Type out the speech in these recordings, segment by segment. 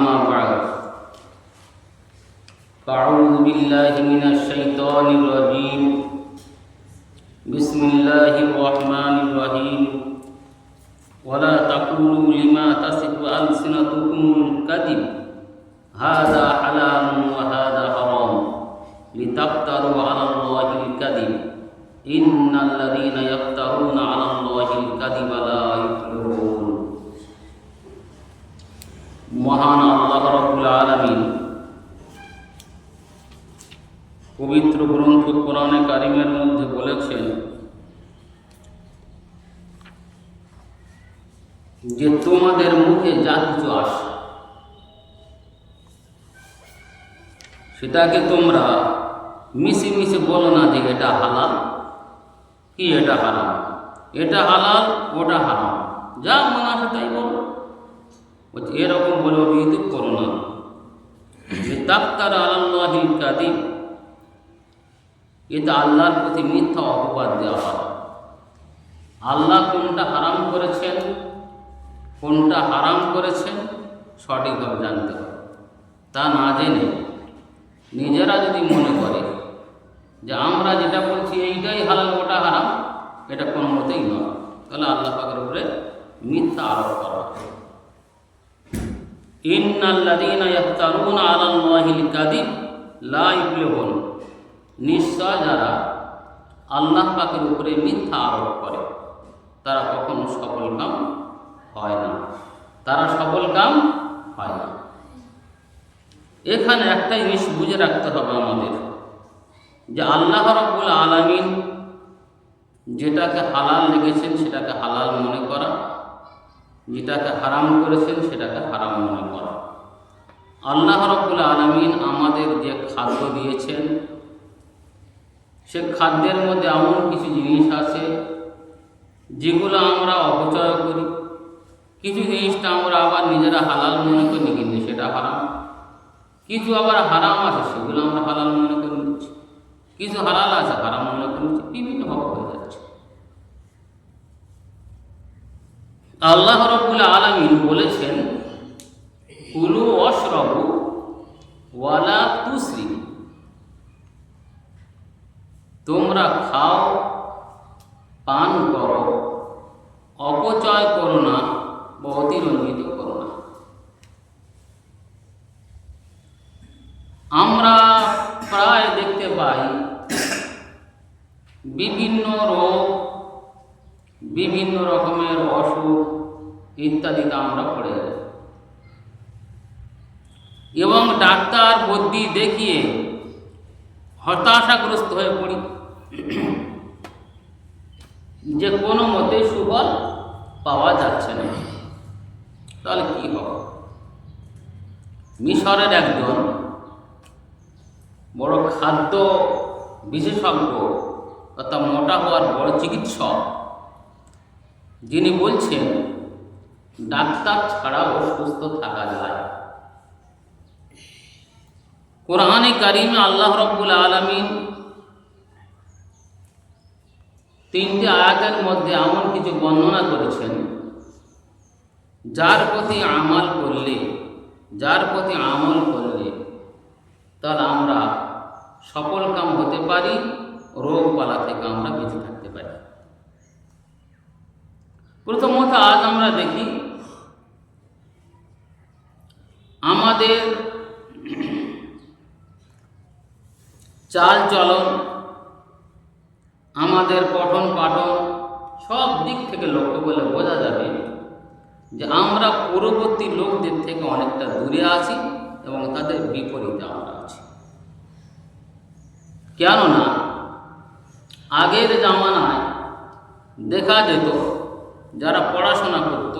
أما بعد فأعوذ بالله من الشيطان الرجيم بسم الله الرحمن الرحيم ولا تقولوا لما تصف ألسنتكم الكذب هذا حلال وهذا حرام لتفتروا على الله الكذب إن الذين يفترون على الله الكذب لا يفلحون। মহান আল্লাহ রাব্বুল আলামিন পবিত্র গ্রন্থ কোরআনে কারিমের মধ্যে বলেছেন যে তোমাদের মুখে যা কিছু আসে সেটাকে তোমরা মিশে মিশে বলো না যে এটা হালাল কি এটা হারাম, এটা হালাল ওটা হারাম, যা মনে আছে তাই বলো। এরকম বলে অভিহিত করো না। তাফতারা আলাল্লাহিল কাযিব, এটা আল্লাহর প্রতি মিথ্যা অপবাদ দেওয়া হয়। আল্লাহ কোনটা হারাম করেছেন কোনটা হারাম করেছেন সঠিকভাবে জানতে হবে। তা না জেনে নিজেরা যদি মনে করে যে আমরা যেটা বলছি এইটাই হালাল ওটা হারাম, এটা কোনো মতেই নয়, তাহলে আল্লাহ পাকের উপরে মিথ্যা আরোপ করা। ইন্নাল্লাযীনা ইফতারুনা আলাল্লাহিল কাযিব লা ইফলিহুন, নিশ্চয় যারা আল্লাহ পাকের উপরে মিথ্যা আরোপ করে তারা কখনো সফলকাম হয় না, তারা সফলকাম হয় না। এখানে একটা জিনিস বুঝে রাখতে হবে আমাদের, যে আল্লাহ রাব্বুল আলামিন যেটাকে হালাল লেগেছেন সেটাকে হালাল মনে করা, যেটাকে হারাম করেছেন সেটাকে হারাম মনে করা। আল্লাহ রাব্বুল আলামিন আমাদের যে খাদ্য দিয়েছেন সে খাদ্যের মধ্যে এমন কিছু জিনিস আছে যেগুলো আমরা অপচয় করি, কিছু জিনিসটা আমরা আবার নিজেরা হালাল মনে করি কিন্তু সেটা হারাম, কিছু আবার হারাম আছে সেগুলো আমরা হালাল মনে করে নিচ্ছি, কিছু হালাল আছে হারাম মনে করে নিচ্ছি, বিভিন্নভাবে হয়ে যাচ্ছে। আল্লাহ রাব্বুল আলামিন বলেছেন কুলু ওয়াশরাবু ওয়ালা তুসরিফু, তোমরা খাও পান করো, অপচয় করো না বা অতিরঞ্জিত করো না। আমরা প্রায় দেখতে পাই বিভিন্ন রোগ, বিভিন্ন রকমের অসুখ ইত্যাদিতে আমরা পড়ে যাই এবং ডাক্তার বুদ্ধি দেখিয়ে হতাশাগ্রস্ত হয়ে পড়ি যে কোনো মতে সুফল পাওয়া যাচ্ছে না। তাহলে কি হবে? মিশরের একজন বড় খাদ্য বিশেষজ্ঞ অর্থাৎ মোটা হওয়ার বড় চিকিৎসক, যিনি বলছেন ডাক্তার ছাড়াও সুস্থ থাকা যায়। কোরআনে কারিমে আল্লাহ রাব্বুল আলামিন তিনটি আয়াতের মধ্যে এমন কিছু বর্ণনা করেছেন যার প্রতি আমল করলে তাহলে আমরা সফলকাম হতে পারি, রোগ বালা থেকে আমরা বেঁচে থাকতে পারি। প্রথমত আজ আমরা দেখি আমাদের চাল চলন, আমাদের পঠন পাঠন সব দিক থেকে লক্ষ্য করলে বোঝা যাবে যে আমরা পূর্ববর্তী লোকদের থেকে অনেকটা দূরে আছি এবং তাদের বিপরীতে আমরা আছি। কেননা আগের জামানায় দেখা যেত যারা পড়াশোনা করত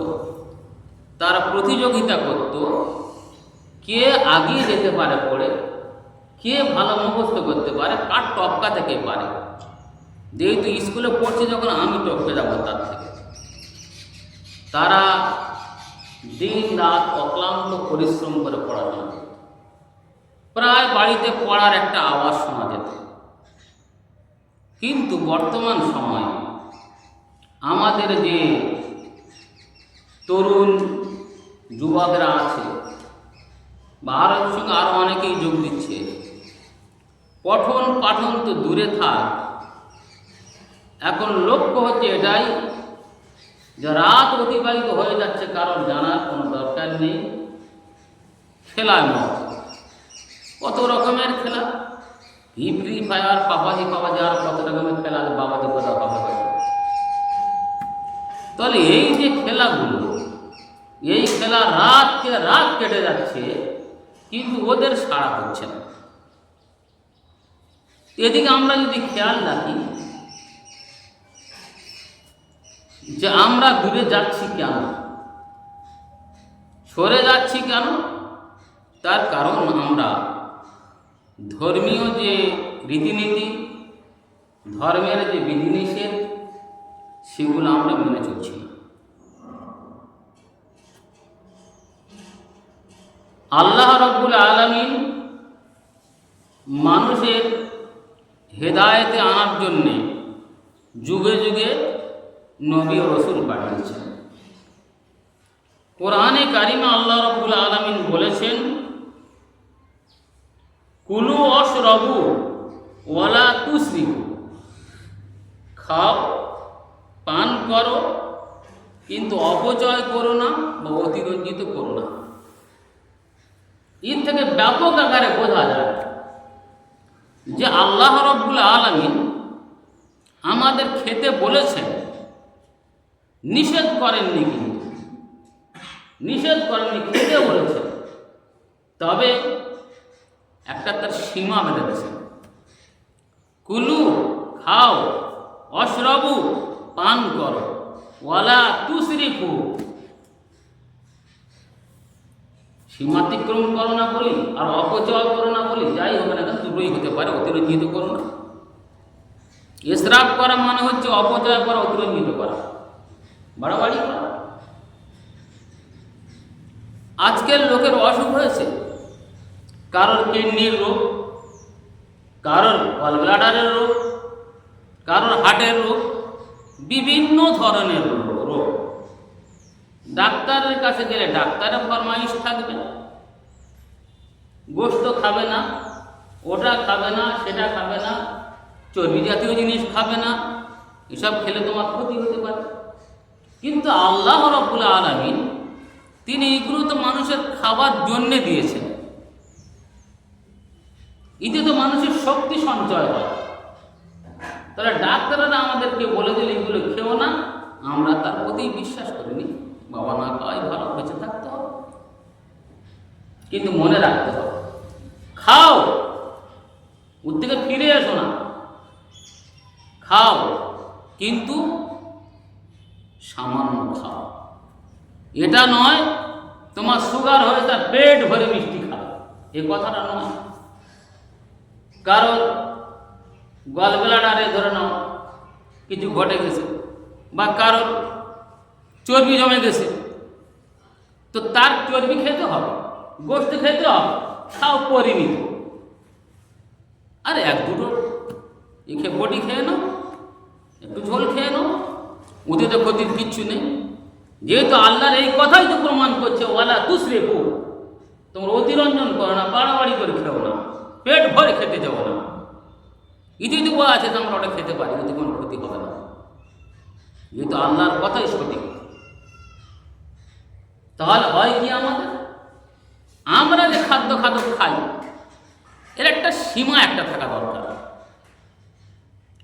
তারা প্রতিযোগিতা করত কে আগিয়ে যেতে পারে পড়ে, কে ভালো মুখস্থ করতে পারে, কার টপকা থেকে পারে। যেহেতু স্কুলে পড়ছে যখন আমি টপকে যাবো তার থেকে, তারা দিন রাত অক্লান্ত পরিশ্রম করে পড়াশোনা করত। প্রায় বাড়িতে পড়ার একটা আওয়াজ শোনা যেত। কিন্তু বর্তমান সময়ে আমাদের যে তরুণ যুবকরা আছে বা আরও সঙ্গে আরও অনেকেই যোগ দিচ্ছে। পঠন পাঠন তো দূরে থাক, এখন লক্ষ্য হচ্ছে এটাই যে রাত অতিবাহিত হয়ে যাচ্ছে, কারণ জানার কোনো দরকার নেই। খেলার মত কত রকমের খেলা, ফ্রি ফায়ার, পাপাজি আর কত রকমের খেলা আছে, বাবাজি কথা বাবা। তাহলে এই যে খেলাগুলো, এই খেলা রাতকে রাত কেটে যাচ্ছে, কিন্তু ওদের সাড়া হচ্ছে না। এদিকে আমরা যদি খেয়াল রাখি যে আমরা দূরে যাচ্ছি কেন, সরে যাচ্ছি কেন, তার কারণ আমরা ধর্মীয় যে রীতিনীতি, ধর্মের যে বিধিনিষেধ, সেগুলো আমরা মেনে চলছি না। আল্লাহ রাব্বুল আলামিন মানুষের হেদায়েতে আনার জন্যে যুগে যুগে নবী ও রসুল পাঠিয়েছেন। কোরআনে কারিমে আল্লাহ রাব্বুল আলামিন বলেছেন, কুলু ওয়াশরাবু ওয়ালা তুসরিফু, খাও পান করো কিন্তু অপচয় করো না বা অতিরঞ্জিত করো না। এর থেকে ব্যাপক আকারে বোঝা যায় যে আল্লাহ রাব্বুল আলামিন আমাদের খেতে বলেছেন, নিষেধ করেননি, কিন্তু নিষেধ করেননি, খেতে বলেছেন, তবে একটা তার সীমা বেঁধে দিয়েছেন। কুলু খাও, অশরাবু পান করো, ওয়ালা তুসরিফু সীমাতিক্রম করো না বলি, আর অপচয় করো না বলি, যাই হবে না কেন দুটোই হতে পারে, অতিরঞ্জিত করো না। ইসরাফ করা মানে হচ্ছে অপচয় করা, অতিরঞ্জিত করা, বাড়াবাড়ি করা। আজকের লোকের অসুখ হয়েছে, কারোর কিডনির রোগ, কারোর গলব্লাডারের রোগ, কারোর হার্টের রোগ, বিভিন্ন ধরনের রোগ। ডাক্তারের কাছে গেলে ডাক্তারের ফরমাইশ থাকবে, গোশত খাবে না, ওটা খাবে না, সেটা খাবে না, চর্বি জাতীয় জিনিস খাবে না, এসব খেলে তোমার ক্ষতি হতে পারে। কিন্তু আল্লাহ রাব্বুল আলামিন তিনি এগুলো তো মানুষের খাবার জন্যে দিয়েছেন, এতে তো মানুষের শক্তি সঞ্চয় হয়। তাহলে ডাক্তাররা আমাদেরকে বলে দিলে এগুলো খেও না, আমরা তার প্রতি বিশ্বাস করিনি, বাবা না খাওয়াই ভালো, বেঁচে থাকতে হবে। কিন্তু মনে রাখতে হবে, খাও, ওর থেকে ফিরে এসো না, খাও কিন্তু সামান্য খাও। এটা নয় তোমার সুগার হয়ে তার পেট ভরে মিষ্টি খাও, এ কথাটা নয়। কারণ গলব্লাডারে ধরে নাও কিছু ঘটে গেছে, বা কারোর চর্বি জমে গেছে, তো তার চর্বি খেতে হবে, গোশত খেতে হবে, খাও পরিমিত। আরে এক দুটো বটি খেয়ে নাও, একটু ঝোল খেয়ে নাও, ওতে তো ক্ষতির কিচ্ছু নেই। যেহেতু আল্লাহর এই কথাই তো প্রমাণ করছে, ওয়ালা তুসরিফু, তোমরা অতিরঞ্জন করো না, বাড়াবাড়ি করে খেও না, পেট ভরে খেতে যাবো না। যদি বলা আছে আমরা ওটা খেতে পারি, যদি কোনো ক্ষতি হবে না, যেহেতু আল্লাহর কথাই সঠিক। তাহলে হয় কি, আমরা যে খাদ্য খাই, এর একটা সীমা একটা থাকা দরকার।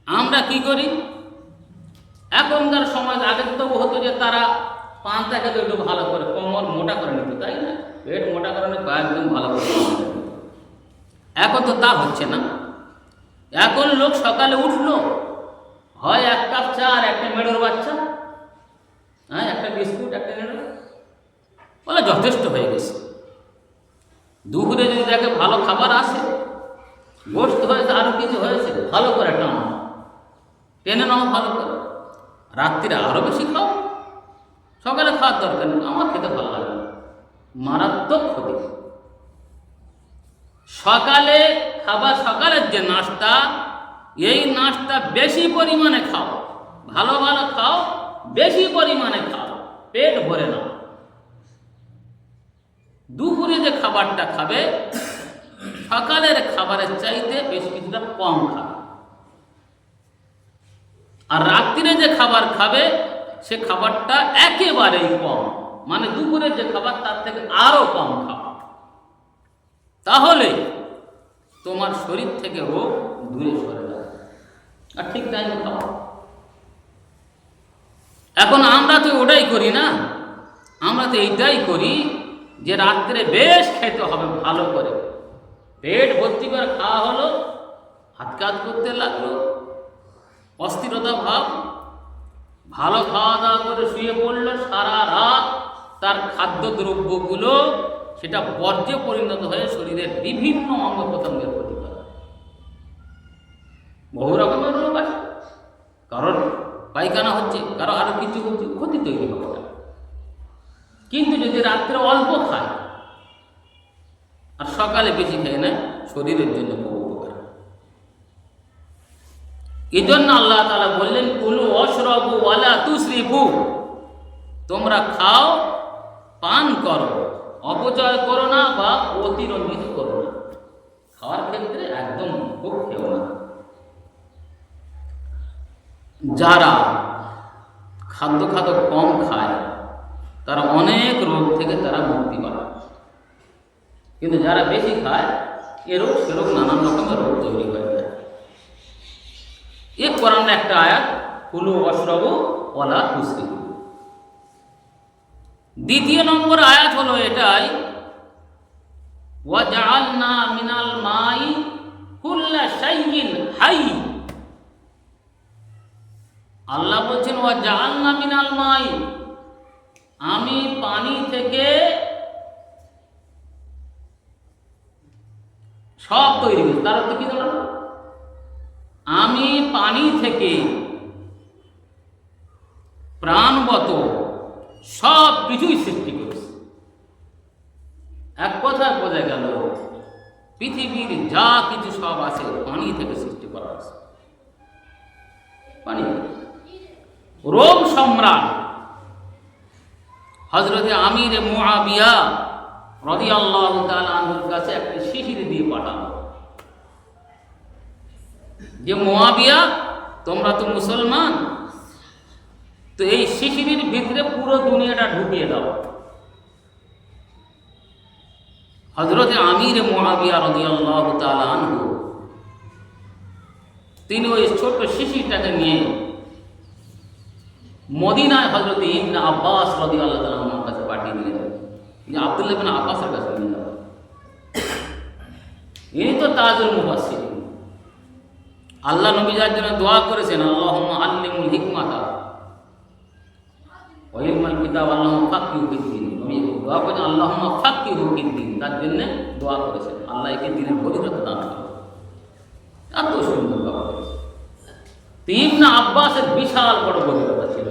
আমরা কি করি, এখনকার সমাজ, আগে তো হতো যে তারা পান্তাকে তো একটু ভালো করে কোমর মোটা করে নিত, তাই না, পেট মোটা করে নিত, একদম ভালো করে। এখন তো তা হচ্ছে না। এখন লোক সকালে উঠলো, হয় এক কাপ চা আর একটা মেডোর বাচ্চা, হ্যাঁ, একটা বিস্কুট, একটা মেডো, বলে যথেষ্ট হয়ে গেছে। দুপুরে যদি দেখে ভালো খাবার আসে, গোশত হয়েছে, আরও কিছু হয়েছে, ভালো করে টেনে নাও ভালো করে, রাত্রিরে আরও বেশি খাও, সকালে খাওয়ার দরকার নেই, আমার খেতে ভালো লাগে না, মারাত্মক ক্ষতি। সকালে খাবার, সকালের যে নাস্তা, এই নাস্তা বেশি পরিমাণে খাও, ভালো ভালো খাও, বেশি পরিমাণে খাও, পেট ভরে নাও। দুপুরে যে খাবার খাবারটা খাবে সকালের খাবারের চাইতে বেশ কিছুটা কম খাবে, আর রাত্রিরে যে খাবার খাবে সে খাবারটা একেবারেই কম, মানে দুপুরের যে খাবার তার থেকে আরো কম খাবে। তাহলে তোমার শরীর থেকে রোগ দূরে সরে যাবে, আর ঠিক টাইমে খাওয়া। এখন আমরা তো ওটাই করি না, আমরা তো এইটাই করি যে রাত্রে বেশ খেতে হবে, ভালো করে পেট ভর্তি করে খাওয়া হলো, হাত কাজ করতে লাগলো, অস্থিরতা ভাব, ভালো খাওয়া দাওয়া করে শুয়ে পড়লো, সারা রাত তার খাদ্যদ্রব্যগুলো সেটা বর্জ্যে পরিণত হয়ে শরীরের বিভিন্ন অঙ্গ প্রত্যঙ্গের ক্ষতি করে। বহু রকমের রোগ আছে, কারোর পায়খানা হচ্ছে, কারো আরো কিছু হচ্ছে, ক্ষতি তৈরি হবে। কিন্তু যদি রাত্রে অল্প খায় আর সকালে বেশি খেয়ে নেয়, শরীরের জন্য খুব উপকার। এই জন্য আল্লাহ তাআলা বললেন, কুলু ওয়াশরাবু ওয়ালা তুসরিফু, তোমরা খাও পান করো, অপচয় করো না বা অতিরঞ্জিত করো না। খাওয়ার ক্ষেত্রে একদম খুব খেও না। যারা খাদ্য কম খায় তারা অনেক রোগ থেকে তারা মুক্তি পায়, কিন্তু যারা বেশি খায় এ রোগ সে রোগ নানান রকমের রোগ তৈরি হয়ে যায়। এ কোরআন একটা আয়াত, কুলু ওয়াশরাবু ওয়ালা তুসরিফু। দ্বিতীয় নম্বর আয়াত হলো এটাই, ওয়া জাআলনা মিনাল মাই কুল্লা শাইইন হাই। আল্লাহ বলছেন, ওয়া জাআলনা মিনাল মাই, আমি পানি থেকে সব তৈরি করি। তার অর্থ কি জানো? আমি পানি থেকে প্রাণবত সব কিছুই সৃষ্টি করেছি। এক কথায় বোঝা গেল পৃথিবীর যা কিছু সব আছে পানি থেকে সৃষ্টি করা আছে। পানি। রোম সম্রাট হযরতে আমির মুআবিয়া রাদিয়াল্লাহু তাআলা আনহুর কাছে একটা শিশির দিয়ে পাঠানো, যে মুআবিয়া তোমরা তো মুসলমান, তো এই শিশিরের ভিতরে পুরো দুনিয়াটা ঢুকিয়ে দাও। হযরতে আমির মুআবিয়া রাদিয়াল্লাহু তাআলা আনহু তিনি ওই ছোট্ট শিশিরটাকে নিয়ে মদিনায় হযরতে ইবনে আব্বাস রাদিয়াল্লাহু তাআলা আনহুর কাছে পাঠিয়ে দিলেন, যে আব্দুল্লাহ ইবনে আব্বাসের কাছে নিয়ে যাও। ইনি তো তাজুল মুফাসসিরিন, আল্লাহ নবী যার জন্য দোয়া করেছেন, আল্লাহুম্মা আল্লিমুল হিকমাতা ওয়া ইলমাল কিতাব আল্লাহুম্মা ফাক্কিহু ফিদ্দীন। নবী দোয়া করেছেন আল্লাহুম্মা ফাক্কিহু ফিদ্দীন, তার জন্য দোয়া করেছেন আল্লাহ একে দ্বীনের গভীরতা দান করুন। এত সুন্দর দোয়া করেছেন। ইবনে আব্বাসের বিশাল বড় গভীরতা ছিল,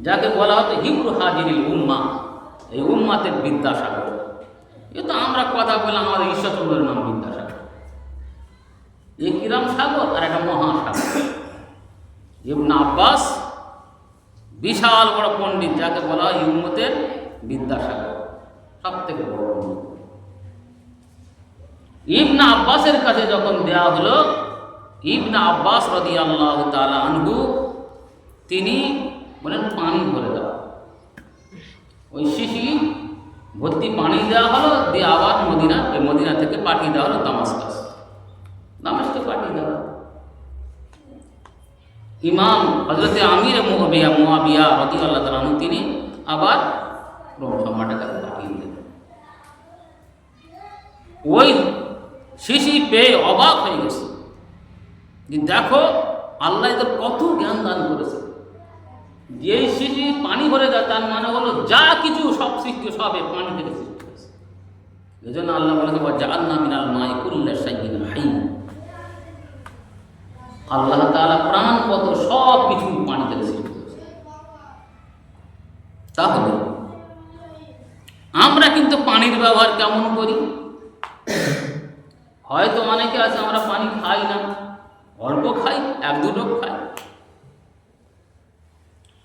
যাকে বলা হতো হিব্রু হাজিরিল উম্মাহ, এই উম্মাতের বিদ্যাসাগর। এ তো আমরা কথা বলে আমাদের ঈশ্বরচন্দ্রের নাম বিদ্যাসাগর, এই কিরাম সাগর আর একটা মহাসাগর। ইবনে আব্বাস বিশাল বড় পণ্ডিত, যাকে বলা হয় উম্মতের বিদ্যাসাগর, সব থেকে বড় পণ্ডিত। ইবনে আব্বাসের কাছে যখন দেয়া হলো, ইবনে আব্বাস রাদিয়াল্লাহু তাআলা আনহু তিনি বলেন পানি ভরে দাও। ওই শিশির ভর্তি পানি দেওয়া হলো, দিয়ে আবার মদিনা থেকে পাঠিয়ে দেওয়া হলো দামেস্কে পাঠিয়ে দেওয়া। ইমাম হযরতে আমির মুআবিয়া রাদিয়াল্লাহু তাআলা আনহু তিনি আবার রোম সম্রাটের কাছে পাঠিয়ে দিলেন। ওই শিশির পেয়ে অবাক হয়ে গেছে, যে দেখো আল্লাহ এদের কত জ্ঞান দান করেছে। যে শিশির পানি ভরে দেয় তার মানে হলো যা কিছু সব সৃষ্টি সবে পানি থেকে সৃষ্টি হয়েছে। এই জন্য আল্লাহ বলেছে, ওয়া জাআলনা মিনাল মাই কুল্লা শাইইন হাই। আল্লাহ তাআলা প্রাণপত সব কিছু পানি থেকে সৃষ্টি করেছে। তাহলে আমরা কিন্তু পানির ব্যবহার কেমন করি? হয়তো অনেকে আছে আমরা পানি খাই না, অল্প খাই, এক দু ঢোক খাই,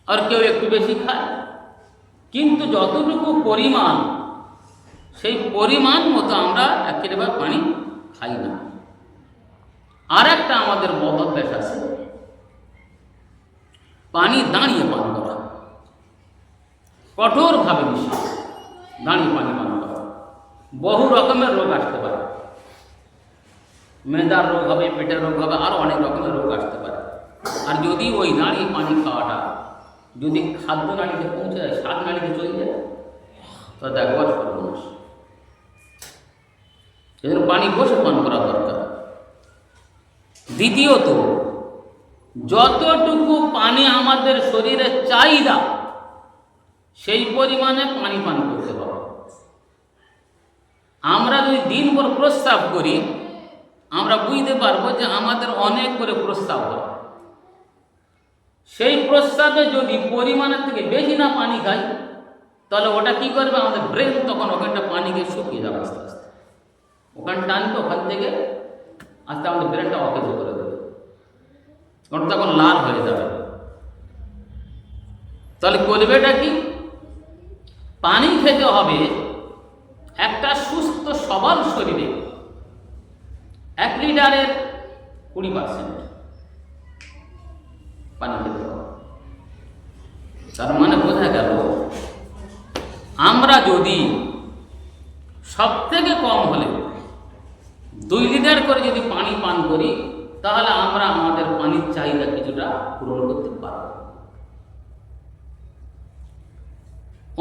আর কেউ একটু বেশি খায়। কিন্তু যতটুকু পরিমাণ সেই পরিমাণ মতো আমরা একেবারে পানি খাই না। আর একটা আমাদের বদ অভ্যাস আছে, পানি দাঁড়িয়ে পান করা, কঠোরভাবে নিষেধ। দাঁড়িয়ে পানি পান করা বহু রকমের রোগ আসতে পারে, মেদার রোগ হবে, পেটের রোগ হবে, আরও অনেক রকমের রোগ আসতে পারে। আর যদি ওই দাঁড়িয়ে পানি খাওয়াটা যদি খাদ্য নাড়িতে পৌঁছে যায়, স্বাদ নাড়িতে চলে যায়, তাহলে একবার সর্বনাশ। সেজন্য পানি বসে পান করা দরকার। দ্বিতীয়ত, যতটুকু পানি আমাদের শরীরের চাহিদা সেই পরিমাণে পানি পান করতে হবে। আমরা যদি দিনভর প্রস্রাব করি, আমরা বুঝতে পারবো যে আমাদের অনেক করে প্রস্রাব হয়। সেই প্রস্রাবে যদি পরিমাণের থেকে বেশি না পানি খাই, তাহলে ওটা কি করবে, আমাদের ব্রেন তখন ওখানটা পানিকে শুকিয়ে যাবে আস্তে আস্তে। ওখানে টানবে, ওখান থেকে আস্তে আমাদের ব্রেনটা অকেজ করে দেবে, ওটা তখন লাল হয়ে যাবে। তাহলে করবেটা কি, পানি খেতে হবে একটা সুস্থ সবল শরীরে 1 লিটারের 20% পানি খেতে হবে। তার মানে বোঝা গেল, আমরা যদি সব থেকে কম হলে 2 লিটার করে যদি পানি পান করি, তাহলে আমরা আমাদের পানির চাহিদা কিছুটা পূরণ করতে পারব।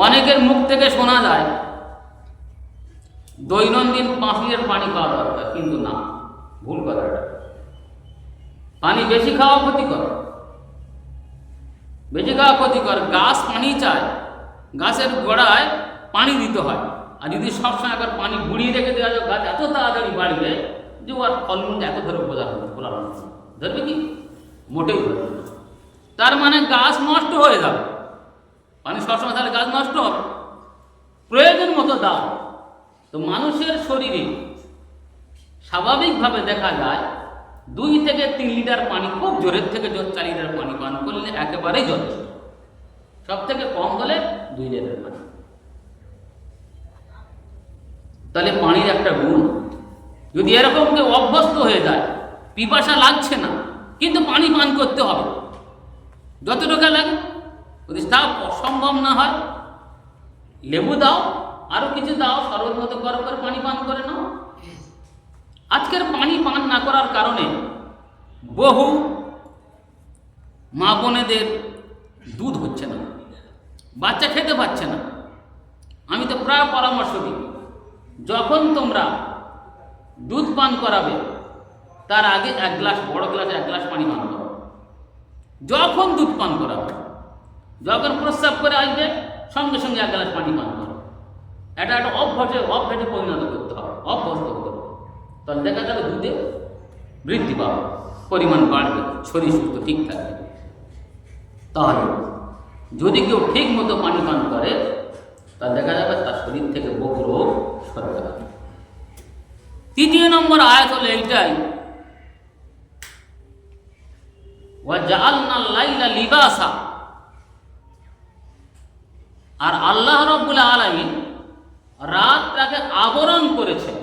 অনেকের মুখ থেকে শোনা যায় দৈনন্দিন 5 লিটার পানি খাওয়া দরকার, কিন্তু না, ভুল কথাটা। পানি বেশি খাওয়া ক্ষতিকর, বেশি খাওয়া ক্ষতিকর। গাছ পানি চায়, গাছের গোড়ায় পানি দিতে হয়। আর যদি সবসময় একবার পানি গুড়িয়ে রেখে দেওয়া যায়, গাছ এত তাড়াতাড়ি বাড়বে যে ওর ফলমূল এত ধরে ফোলানো ধরবে কি, মোটেই ধরবে না। তার মানে গাছ নষ্ট হয়ে যাবে। পানি সবসময় তাহলে গাছ নষ্ট হবে। প্রয়োজন মতো দাও। তো মানুষের শরীরে স্বাভাবিকভাবে দেখা যায় 2 থেকে 3 লিটার পানি, খুব জোরের থেকে জোর 4 লিটার পানি পান করলে একেবারেই যথেষ্ট। সব থেকে কম হলে 2 লিটার পানি। তাহলে পানির একটা গুণ, যদি এরকম কেউ অভ্যস্ত হয়ে যায়, পিপাসা লাগছে না কিন্তু পানি পান করতে হবে যতটুকু লাগে, যদি তা সম্ভব না হয় লেবু দাও, আরও কিছু দাও, শরবত মতো গরম করে পানি পান করে নাও। আজকের পানি পান না করার কারণে বহু মা বোনেদের দুধ হচ্ছে না, বাচ্চা খেতে পাচ্ছে না। আমি তো প্রায় পরামর্শ দিই, যখন তোমরা দুধ পান করাবে তার আগে 1 গ্লাস, বড় গ্লাসে 1 গ্লাস পানি পান করো। যখন দুধ পান করাবে, যখন প্রস্রাব করে আসবে সঙ্গে সঙ্গে 1 গ্লাস পানি পান করো। এটা একটা অভ্যাসে পরিণত করতে হবে, অভ্যস্ত করতে হবে। তাহলে দেখা যাবে দুধে বৃদ্ধি পাবে, পরিমাণ বাড়বে, শরীর সুস্থ ঠিক থাকবে। তাহলে যদি কেউ ঠিক মতো পানি পান করে, তাহলে দেখা যাবে তার শরীর থেকে বহু রোগ সরে যাবে। 3 নম্বর আয়াত হলো এইটাই, ওয়াজআলনাল লাইলা লিবাসা। আর আল্লাহ রাব্বুল আলামিন রাতটাকে আবরণ করেছেন।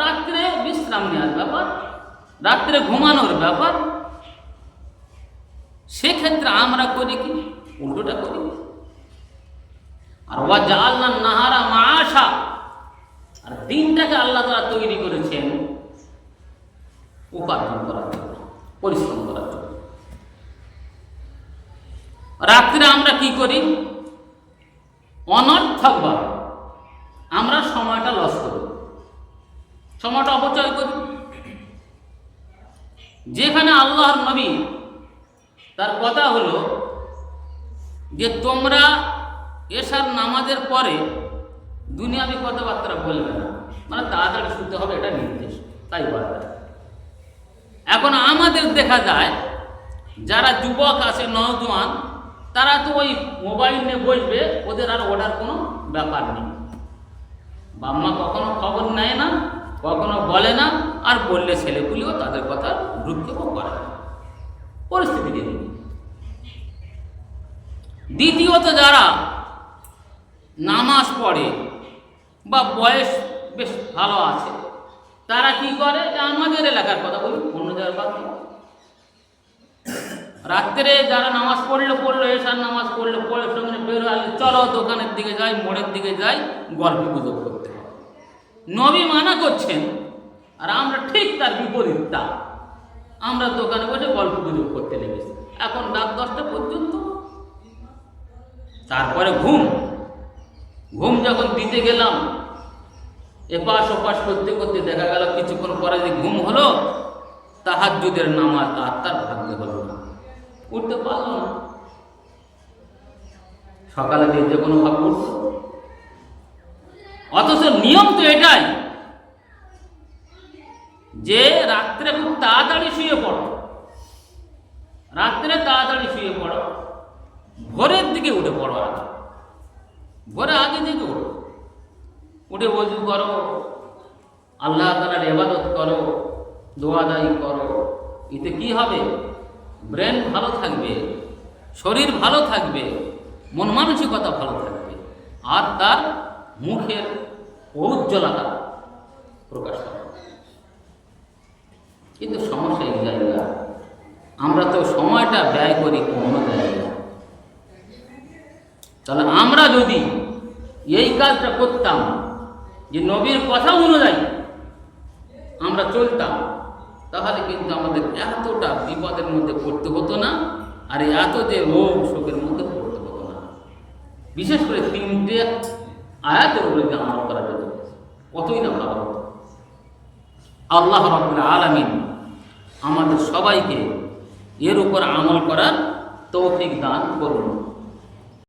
রাত্রে বিশ্রাম নেওয়ার ব্যাপার, রাত্রে ঘুমানোর ব্যাপার। সেক্ষেত্রে আমরা করি কি, উল্টোটা করি। আর ওয়াজআলনান নাহারা মাআশা, আর দিনটাকে আল্লাহ তাআলা তৈরি করেছেন উপার্জন করার জন্য, পরিশ্রম করার জন্য। রাত্রে আমরা কি করি, অনর্থকভাবে আমরা সময়টা লস করি, সময়টা অপচয় করি। যেখানে আল্লাহর নবী তার কথা হলো যে তোমরা এশার নামাজের পরে দুনিয়াবি কথাবার্তা বলবে না, মানে তাড়াতাড়ি শুনতে হবে, এটা নির্দেশ, তাই বলা। এখন আমাদের দেখা যায় যারা যুবক আছে, নওজোয়ান, তারা তো ওই মোবাইল নিয়ে বসবে, ওদের আর ওঠার কোনো ব্যাপার নেই। বাম্মা কখনো খবর নেয় না, কখনো বলে না, আর বললে ছেলেপুলেও তাদের কথা ভ্রুক্ষেপও করে না, পরিস্থিতি। 2য়ত যারা নামাজ পড়ে বা বয়স বেশ ভালো আছে, তারা কি করে, যে আমাদের এলাকার কথা বলি, অন্য জায়গার কথা, রাত্রে যারা নামাজ পড়লো এসার নামাজ পড়লে সঙ্গে বের হলে চলো দোকানের দিকে যাই, মোড়ের দিকে যাই, গল্প গুজব করতে হবে। নবী মানা করছেন আর আমরা ঠিক তার বিপরীতটা, আমরা দোকানে বসে গল্প গুজব করতে লেগেছি এখন রাত 10টা পর্যন্ত। তারপরে ঘুম যখন দিতে গেলাম, এপাশ ওপাশ করতে করতে দেখা গেল কিছুক্ষণ পরে যে ঘুম হলো, তাহাজ্জুদের নামাজ আর তার ভাগ্যে হলো না, উঠতে পারলো না। সকালে দিতে কোনো ভাব করতো, অথচ নিয়ম তো এটাই যে রাত্রে খুব তাড়াতাড়ি শুয়ে পড়ো, ভোরের দিকে উঠে পড়ো, ভোরে আগে থেকে উঠে ওযু করো, আল্লাহ তাআলার ইবাদত করো, দোয়া দায়ী করো। এতে কি হবে? ব্রেন ভালো থাকবে, শরীর ভালো থাকবে, মন মানসিকতা ভালো থাকবে, আর তার মুখের ঔজ্জ্বলতা প্রকাশ পাবে। কিন্তু সমস্যা এই জায়গা, আমরা তো সময়টা ব্যয় করি অন্য জায়গায়। তাহলে আমরা যদি এই কাজটা করতাম, যে নবীর কথা অনুযায়ী আমরা চলতাম, তাহলে কিন্তু আমাদের এতটা বিপদের মধ্যে পড়তে হতো না, আর এত যে রোগ শোকের মধ্যে পড়তে হতো না। বিশেষ করে 3টে আয়াতের উপরে যে আমল করা যেত, কতই না ভালো হতো। আল্লাহ রাব্বুল আলামিন আমাদের সবাইকে এর উপর আমল করার তৌফিক দান করুন।